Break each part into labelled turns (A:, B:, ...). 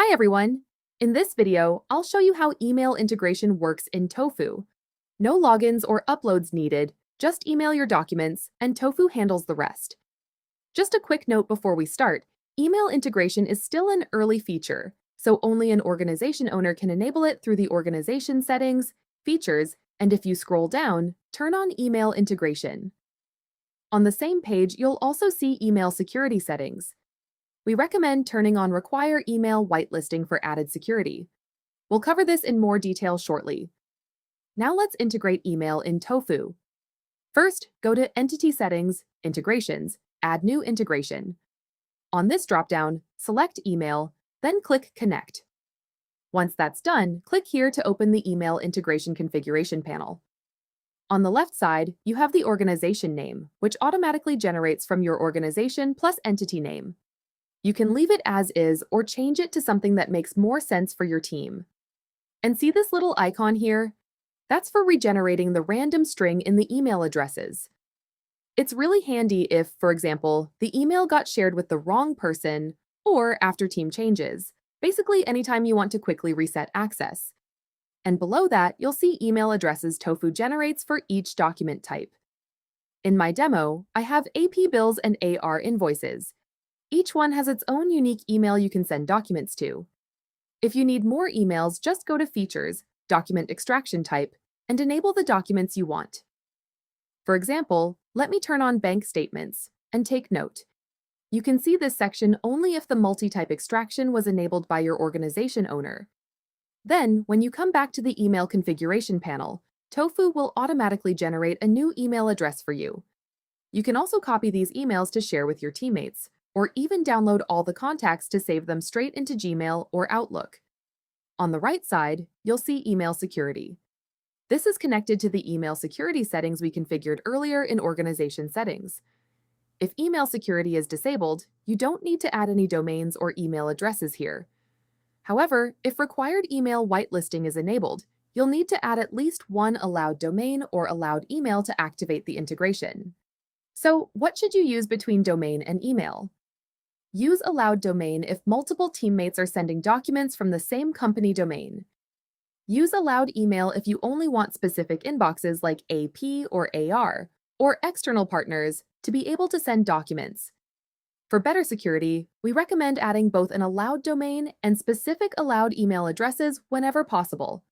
A: Hi everyone! In this video, I'll show you how email integration works in Tofu. No logins or uploads needed, just email your documents, and Tofu handles the rest. Just a quick note before we start, email integration is still an early feature, so only an organization owner can enable it through the organization settings, features, and if you scroll down, turn on email integration. On the same page, you'll also see email security settings. We recommend turning on Require Email Whitelisting for added security. We'll cover this in more detail shortly. Now let's integrate email in Tofu. First, go to Entity Settings, Integrations, Add New Integration. On this dropdown, select Email, then click Connect. Once that's done, click here to open the Email Integration Configuration panel. On the left side, you have the organization name, which automatically generates from your organization plus entity name. You can leave it as is or change it to something that makes more sense for your team. And see this little icon here? That's for regenerating the random string in the email addresses. It's really handy if, for example, the email got shared with the wrong person or after team changes, basically anytime you want to quickly reset access. And below that, you'll see email addresses Tofu generates for each document type. In my demo, I have AP bills and AR invoices. Each one has its own unique email you can send documents to. If you need more emails, just go to Features, Document Extraction Type, and enable the documents you want. For example, let me turn on bank statements, and take note. You can see this section only if the multi-type extraction was enabled by your organization owner. Then, when you come back to the email configuration panel, Tofu will automatically generate a new email address for you. You can also copy these emails to share with your teammates, or even download all the contacts to save them straight into Gmail or Outlook. On the right side, you'll see Email Security. This is connected to the email security settings we configured earlier in Organization Settings. If email security is disabled, you don't need to add any domains or email addresses here. However, if required email whitelisting is enabled, you'll need to add at least one allowed domain or allowed email to activate the integration. So, what should you use between domain and email? Use allowed domain if multiple teammates are sending documents from the same company domain. Use allowed email if you only want specific inboxes like AP or AR, or external partners to be able to send documents. For better security, we recommend adding both an allowed domain and specific allowed email addresses whenever possible.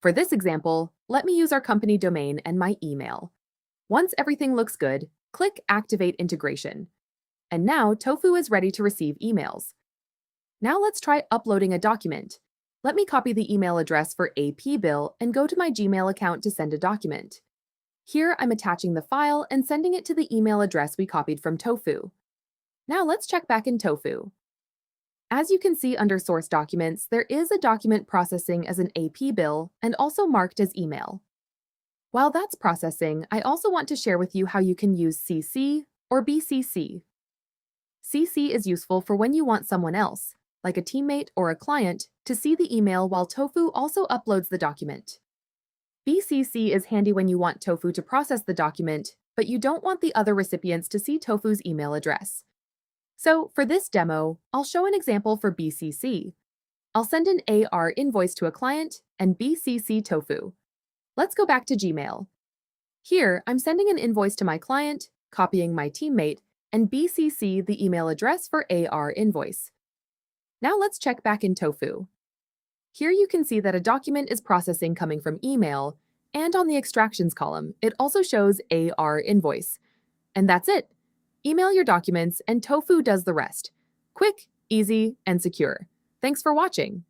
A: For this example, let me use our company domain and my email. Once everything looks good, click Activate Integration. And now Tofu is ready to receive emails. Now let's try uploading a document. Let me copy the email address for AP bill and go to my Gmail account to send a document. Here I'm attaching the file and sending it to the email address we copied from Tofu. Now let's check back in Tofu. As you can see under Source Documents, there is a document processing as an AP bill and also marked as email. While that's processing, I also want to share with you how you can use CC or BCC. CC is useful for when you want someone else, like a teammate or a client, to see the email while Tofu also uploads the document. BCC is handy when you want Tofu to process the document, but you don't want the other recipients to see Tofu's email address. So, for this demo, I'll show an example for BCC. I'll send an AR invoice to a client and BCC Tofu. Let's go back to Gmail. Here, I'm sending an invoice to my client, copying my teammate, and BCC the email address for AR invoice. Now let's check back in Tofu. Here you can see that a document is processing coming from email, and on the extractions column, it also shows AR invoice. And that's it. Email your documents and Tofu does the rest. Quick, easy, and secure. Thanks for watching.